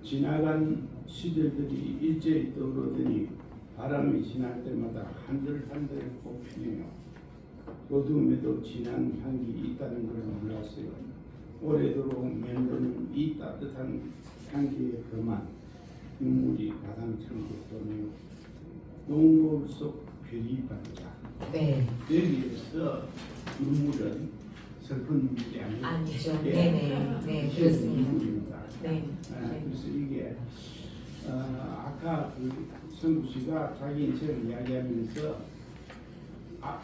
S4: 지나간 시절들이 일제히 떠오르더니 바람이 지날 때마다 한들한들 꽃피네요. 어둠에도 진한 향기 있다는 걸 몰랐어요. 오래도록 맴도는 이 따뜻한 향기에 그만 눈물이 가당찬 것도네요. 농골 속 별이 반다.
S1: 네.
S4: 여기에서 눈물은 슬픈 눈물이 아니고
S1: 아니죠.
S4: 예,
S1: 네네. 네,
S4: 시의
S1: 그렇습니다.
S4: 눈물입니다.
S1: 네.
S4: 그래서 이게 아까 그 성구 씨가 자기 인생을 이야기하면서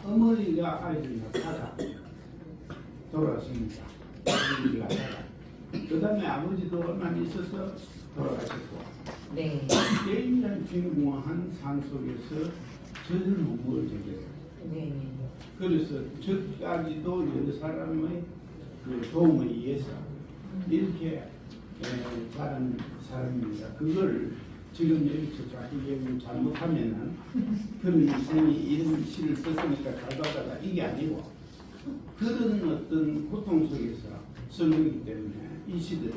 S4: 어머니가 아이를 낳다가 돌아가십니다. 그 다음에 아버지도 얼마 안 있어서 돌아가셨고
S1: 네.
S4: 게임이란 빈무한 삶 속에서 저는 무엇을 적였어요.
S1: 네.
S4: 그래서 저까지도 여러 사람의 그 도움에 의해서 이렇게 자란 사람입니다. 그걸 지금 여기서 자기 잘못하면은 그런 인생이 이런 시를 썼으니까 잘 받아라 이게 아니고 그런 어떤 고통 속에서 써놓기 때문에 이 시들이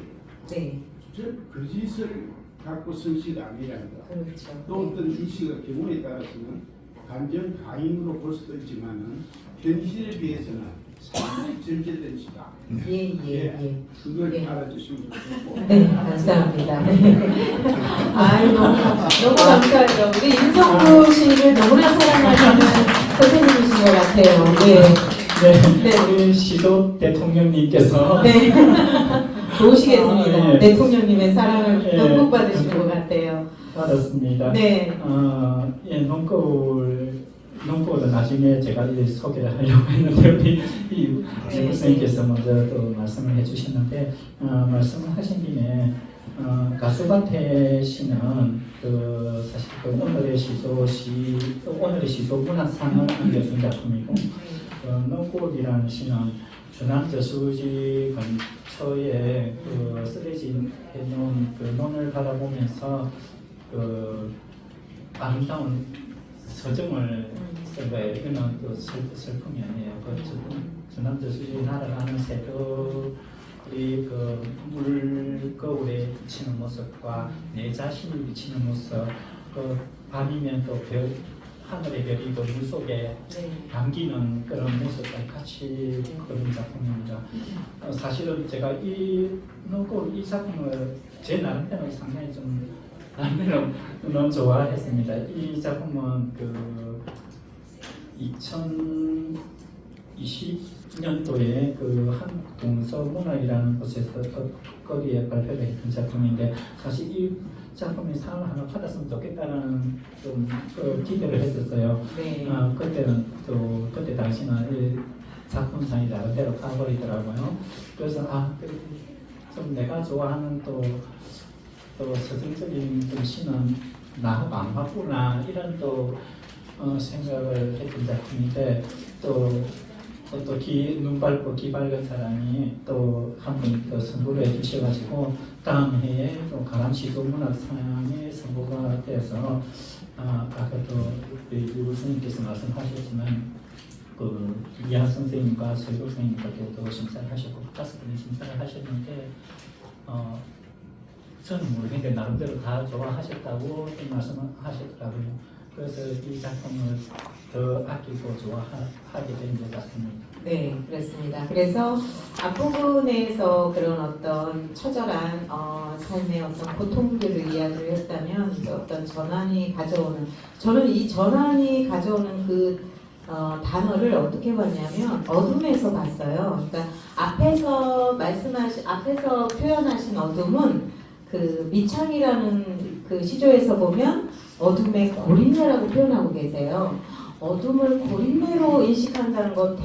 S1: 네.
S4: 저 거짓을 갖고 쓴 시가 아니라는 거.
S1: 그렇죠.
S4: 또 어떤 이 시가 경우에 따라서는 감정 가임으로 볼 수도 있지만은 현실에 비해서는 상당히 절제된 시다.
S1: 예.
S4: 그걸
S1: 예.
S4: 알아주시면 좋겠고.
S1: 네, 감사합니다. 아유, 너무 감사해요. 우리 임성구 씨를 너무나 사랑하시는 선생님이신 것 같아요. 네.
S2: 우리 시도 대통령님께서
S1: 네. 좋으시겠습니다.
S2: 아, 예.
S1: 대통령님의 사랑을
S2: 예.
S1: 듬뿍 받으신 것 같아요.
S2: 받았습니다.
S1: 네.
S2: 논거를 나중에 제가 소개를 하려고 했는데 우리 이
S1: 네.
S2: 선생님께서 먼저 또 말씀을 해주셨는데 말씀을 하신 김에 가수밭의 시는 그 사실 그 오늘의 시조 문학상을 안겨준 작품이고 논꽃이라는 시는 주남 저수지 근처에 그 쓰레기 해놓은 그 논을 바라보면서 그 아름다운 서정을 쓴 거예요. 이거는 또 슬픔이 아니에요. 그 주남 저수지 날아가는 새들이 그 물거울에 비치는 모습과 내 자신이 비치는 모습, 그 밤이면 또 하늘의 별이 그 물 속에
S1: 네.
S2: 담기는 그런 모습과 같이 그런 작품입니다. 사실은 제가 이 작품을 제 나름대로 상당히 좀 나름대로 좋아했습니다. 이 작품은 그 2020년도에 그 한동서문화이라는 곳에서 거기에 발표를 했던 작품인데 사실 이 작품이 상을 하나 받았으면 좋겠다는 좀 기대를 했었어요.
S1: 네.
S2: 그때는 또 그때 당시는 이 작품상이 나름대로 가버리더라고요. 그래서 좀 내가 좋아하는 또 서정적인 좀 시는 나하고 안 맞구나 이런 또 생각을 했던 작품인데 눈 밝고 귀 밝은 사람이 또 한 분 또 선보를 해주셔가지고 다음 해에 또 가람시도 문학상에 선보가 되어서 아까 또 유 선생님께서 말씀하셨지만 그 이하 선생님과 서유 선생님께도 심사를 하셨고 5분이 심사를 하셨는데 저는 모르겠는데 나름대로 다 좋아하셨다고 말씀을 하셨더라고요. 그래서 이 작품을 더 아끼고 좋아하게 된 것 같습니다.
S1: 네, 그렇습니다. 그래서 앞부분에서 그런 어떤 처절한 삶의 어떤 고통들을 이야기를 했다면 이제 어떤 전환이 가져오는, 저는 이 전환이 가져오는 그 단어를 어떻게 봤냐면 어둠에서 봤어요. 그러니까 앞에서 표현하신 어둠은 그 미창이라는 그 시조에서 보면 어둠의 고린내라고 표현하고 계세요. 어둠을 고린내로 인식한다는 건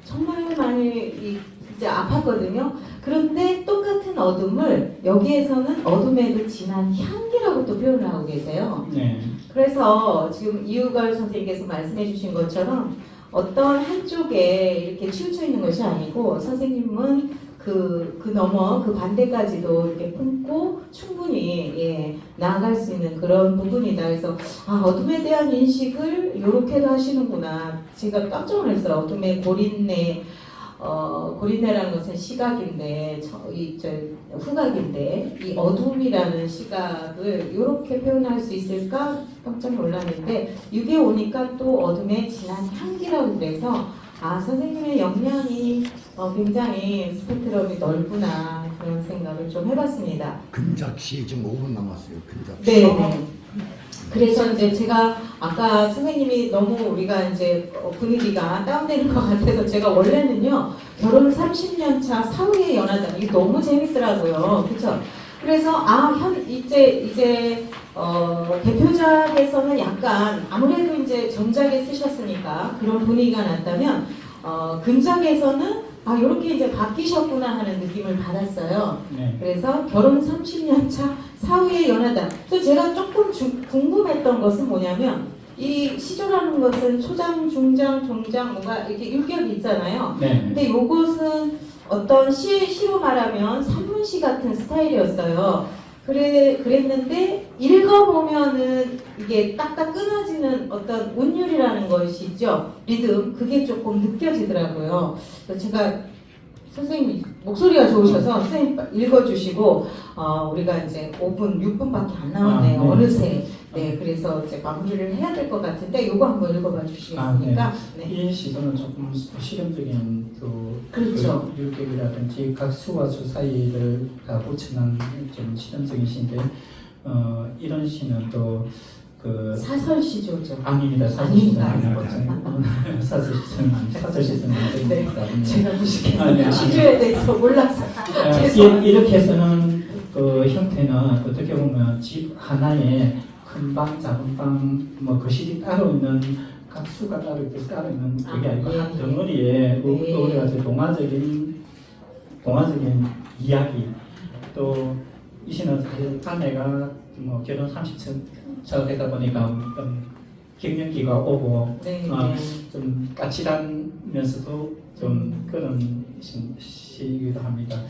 S1: 정말 많이 이제 아팠거든요. 그런데 똑같은 어둠을 여기에서는 어둠의 그 진한 향기라고 또 표현을 하고 계세요.
S2: 네.
S1: 그래서 지금 이유걸 선생님께서 말씀해 주신 것처럼 어떤 한쪽에 이렇게 치우쳐 있는 것이 아니고 선생님은 그 너머 그 반대까지도 이렇게 품고 충분히 나아갈 수 있는 그런 부분이다. 그래서 어둠에 대한 인식을 이렇게도 하시는구나. 제가 깜짝 놀랐어요. 어둠의 고린내라는 것은 시각인데 후각인데 이 어둠이라는 시각을 이렇게 표현할 수 있을까 깜짝 놀랐는데 6에 오니까 또 어둠의 진한 향기라고 그래서 선생님의 역량이 굉장히 스펙트럼이 넓구나 그런 생각을 좀 해봤습니다.
S3: 근작시 지금 5분 남았어요. 근작시.
S1: 네. 그래서 이제 제가 아까 선생님이 너무 우리가 이제 분위기가 다운되는 것 같아서 제가 원래는요 결혼 30년 차 사후의 연하장 이게 너무 재밌더라고요. 그렇죠? 그래서 이제 대표작에서는 약간 아무래도 이제 전작에 쓰셨으니까 그런 분위기가 났다면 근장에서는 이렇게 이제 바뀌셨구나 하는 느낌을 받았어요.
S2: 네.
S1: 그래서 결혼 30년 차 사후에 연하다. 그래서 제가 조금 궁금했던 것은 뭐냐면 이 시조라는 것은 초장, 중장, 종장 뭔가 이렇게 율격이 있잖아요.
S2: 네.
S1: 근데 요것은 어떤 시로 말하면 산문시 같은 스타일이었어요. 그랬는데 읽어보면은 이게 딱딱 끊어지는 어떤 운율이라는 것이죠. 리듬 그게 조금 느껴지더라고요. 그래서 제가 선생님 목소리가 좋으셔서 선생님 읽어주시고 우리가 이제 5분, 6분밖에 안 남았네요.
S2: 네.
S1: 어느새. 네, 그래서 이제 마무리를 해야 될 것 같은데 요거 한번 읽어봐 주시겠습니까? 네.
S2: 이 시도는 조금 실험적인
S1: 그렇죠.
S2: 율격이라든지 각 수와 수 사이를 다 붙여놓은 좀 실험적인 시인데 이런 시는 또
S1: 사설 시조죠.
S2: 아닙니다. 사설시는
S1: 아닙니다.
S2: 아니고 사설시는
S1: 네.
S2: 아닙니다.
S1: 제가
S2: 아니,
S1: 무식해서
S2: 아니.
S1: 시조에 대해서 몰라서 죄송합니다.
S2: 이렇게 해서는 그 형태는 어떻게 보면 집 하나에 큰 방, 작은 방, 뭐 거실이 따로 있는 각 수가 따로 이렇게 따로 있는 그게 아니고
S1: 네.
S2: 한 덩어리에
S1: 네.
S2: 우리가 동화적인 이야기 또 이 시는 사실 아내가 뭐 결혼 30차 되다 보니까 갱년기가 오고
S1: 네,
S2: 좀 까칠하면서도 좀 그런 시이기도 합니다.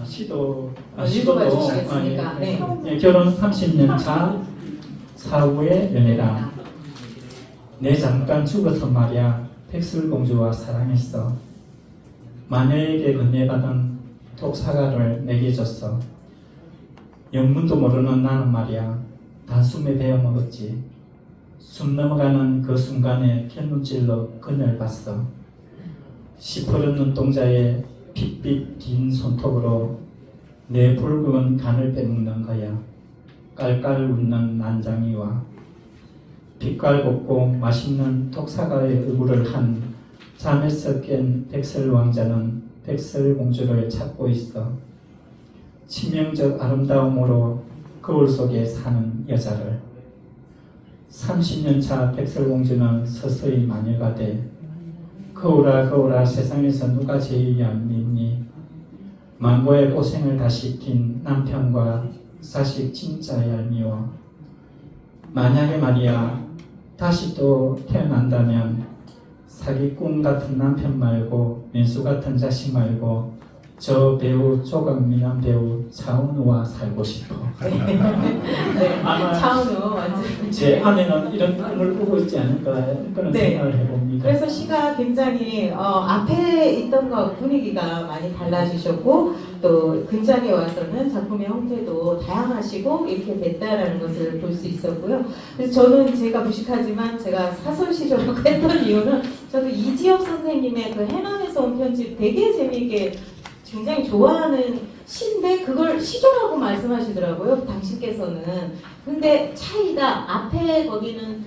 S2: 시도
S1: 읽어봐 주시겠습니까? 네.
S2: 예, 결혼 30년 차 사후의 연애다. 내 잠깐 죽어서 말이야 백설공주와 사랑했어. 마녀에게 건네받은 독사과를 내게 줬어. 영문도 모르는 나는 말이야 단숨에 베어 먹었지. 숨 넘어가는 그 순간에 곁눈질로 그녀를 봤어. 시퍼런 눈동자에 핏빛 긴 손톱으로 내 붉은 간을 빼먹는 거야. 깔깔 웃는 난장이와 빛깔 곱고 맛있는 독사과의 의구를 한 잠에서 깬 백설왕자는 백설공주를 찾고 있어. 치명적 아름다움으로 거울 속에 사는 여자를. 30년차 백설공주는 서서히 마녀가 돼. 거울아 거울아 세상에서 누가 제일 얄밉니? 만고의 고생을 다 시킨 남편과 자식 진짜 얄미워. 만약에 말이야 다시 또 태어난다면 사기꾼 같은 남편 말고 민수 같은 자식 말고 저 배우 조각미남 배우 차은우와 살고 싶어.
S1: 네.
S2: 아마
S1: 차은우 완전.
S2: 제 아내는 이런 꿈을 꾸고 있지 않을까 그런
S1: 네.
S2: 생각을 해봅니다.
S1: 그래서 시가 굉장히 앞에 있던 것 분위기가 많이 달라지셨고 또 근장에 와서는 작품의 형태도 다양하시고 이렇게 됐다라는 것을 볼 수 있었고요. 그래서 저는 제가 무식하지만 제가 사설 시조라고 했던 이유는 저도 이지엽 선생님의 그 해남에서 온 편집 되게 재미있게 굉장히 좋아하는 시인데 그걸 시조라고 말씀하시더라고요. 당신께서는. 근데 차이가 앞에 거기는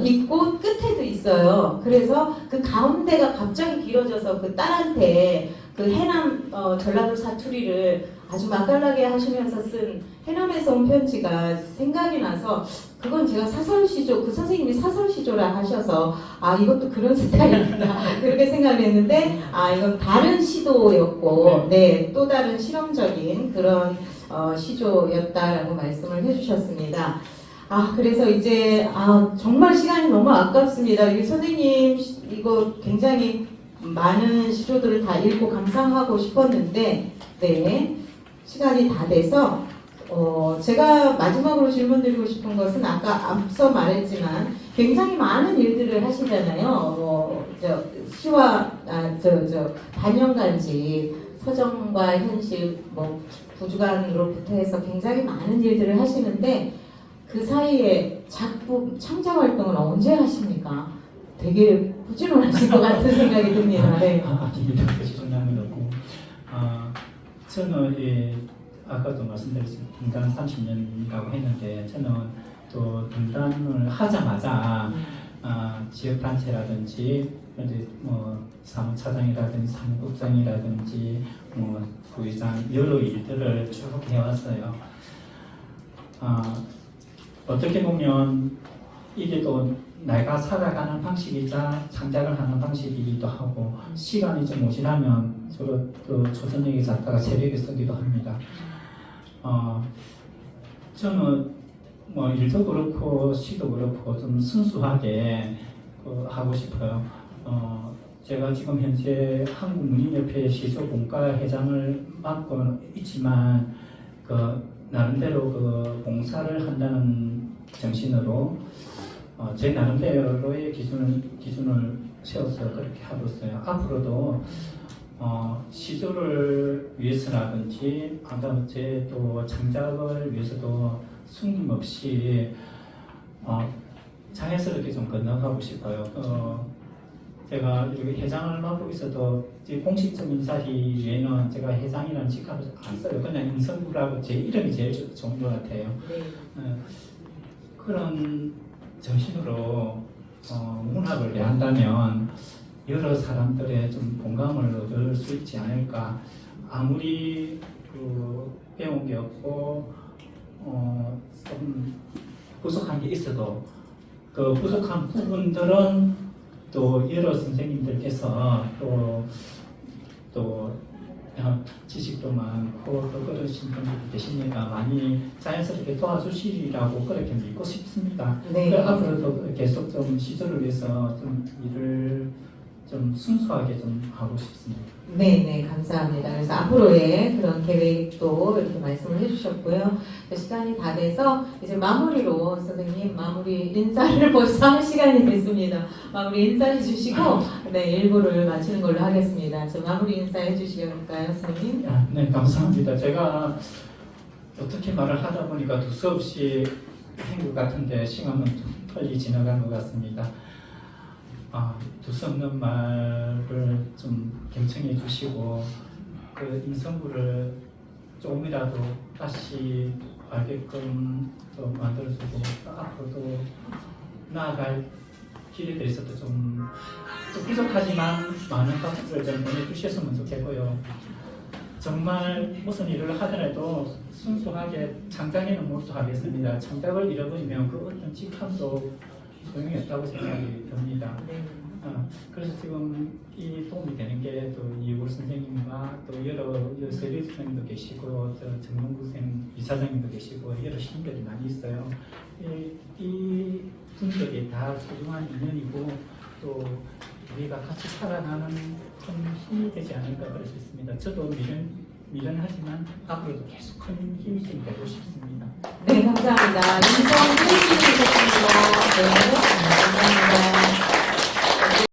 S1: 있고 끝에도 있어요. 그래서 그 가운데가 갑자기 길어져서 그 딸한테 그 해남 전라도 사투리를 아주 맛깔나게 하시면서 쓴 해남에서 온 편지가 생각이 나서 그건 제가 사설시조, 그 선생님이 사설시조라 하셔서 이것도 그런 스타일이구나 그렇게 생각을 했는데 이건 다른 시도였고 네, 또 다른 실험적인 그런 시조였다라고 말씀을 해주셨습니다. 그래서 이제 정말 시간이 너무 아깝습니다. 이 선생님 이거 굉장히 많은 시조들을 다 읽고 감상하고 싶었는데 네, 시간이 다 돼서 제가 마지막으로 질문드리고 싶은 것은 아까 앞서 말했지만 굉장히 많은 일들을 하시잖아요. 시와 반영간지 서정과 현실 부주간으로부터 해서 굉장히 많은 일들을 하시는데 그 사이에 작품 창작 활동을 언제 하십니까? 되게 부지런하실 것 같은 생각이 듭니다. 네.
S2: 아닙니다. 부지런함은 없고 저는 아까도 말씀드렸지만 등단 30년이라고 했는데 저는 또 등단을 하자마자 지역단체라든지 사무차장이라든지 사무국장이라든지 부의장 여러 일들을 쭉 해왔어요. 어떻게 보면 이게 또 내가 살아가는 방식이자 창작을 하는 방식이기도 하고 시간이 좀 모자라면 주로 그 조선얘기 작가가 새벽에 쓰기도 합니다. 저는 뭐 일도 그렇고 시도 그렇고 좀 순수하게 하고 싶어요. 제가 지금 현재 한국문인협회 시조공과 회장을 맡고 있지만 그 나름대로 그 봉사를 한다는 정신으로 제 나름대로의 기준을 세워서 그렇게 하고 있어요. 앞으로도 시조를 위해서라든지 아까 제 또 창작을 위해서도 숨김없이 자연스럽게 좀 건너가고 싶어요. 제가 이렇게 회장을 맡고 있어도 공식적인 자리 외에는 제가 회장이라는 직함을 안 써요. 그냥 임성구라고 제 이름이 제일 좋은 것 같아요.
S1: 네.
S2: 그런 정신으로 문학을 대한다면 여러 사람들의 좀 공감을 얻을 수 있지 않을까. 아무리 배운 게 없고 좀 부족한 게 있어도 그 부족한 부분들은 또 여러 선생님들께서 또 지식도 많고 또 그러신 분들이 계시니까 많이 자연스럽게 도와주시리라고 그렇게 믿고 싶습니다.
S1: 네.
S2: 앞으로도 계속 좀 시조를 위해서 좀 일을 좀 순수하게 좀 하고 싶습니다.
S1: 네, 감사합니다. 그래서 앞으로의 그런 계획도 이렇게 말씀을 해주셨고요. 시간이 다 돼서 이제 마무리로 선생님 마무리 인사를 벌써 할 시간이 됐습니다. 마무리 인사해 주시고 네, 일부를 마치는 걸로 하겠습니다. 저 마무리 인사해 주시겠을까요, 선생님?
S2: 네, 감사합니다. 제가 어떻게 말을 하다 보니까 두서없이 한 것 같은데 시간은 좀 빨리 지나간 것 같습니다. 두서없는 말을 좀 경청해 주시고 그 임성구를 조금이라도 다시 알게끔 또 만들어주고 앞으로도 나아갈 길에 대해서도 좀 부족하지만 많은 박수를 좀 보내주셨으면 좋겠고요. 정말 무슨 일을 하더라도 순수하게 창작에는 몰두하겠습니다. 창작을 잃어버리면 그 어떤 직함도 소용이 없다고 생각이 듭니다. 그래서 지금 이 도움이 되는 게 또 이우걸 선생님과 또 여러 서류 선생님도 계시고 정명구 선생님 이사장님도 계시고 여러 신들이 많이 있어요. 이 분들이 다 소중한 인연이고 또 우리가 같이 살아가는 큰 힘이 되지 않을까 그럴 수 있습니다. 저도 미련하지만 앞으로도 계속 큰 힘이 좀 되고 싶습니다.
S1: 네, 감사합니다. 인성 해주셨습니다. 네, 감사합니다.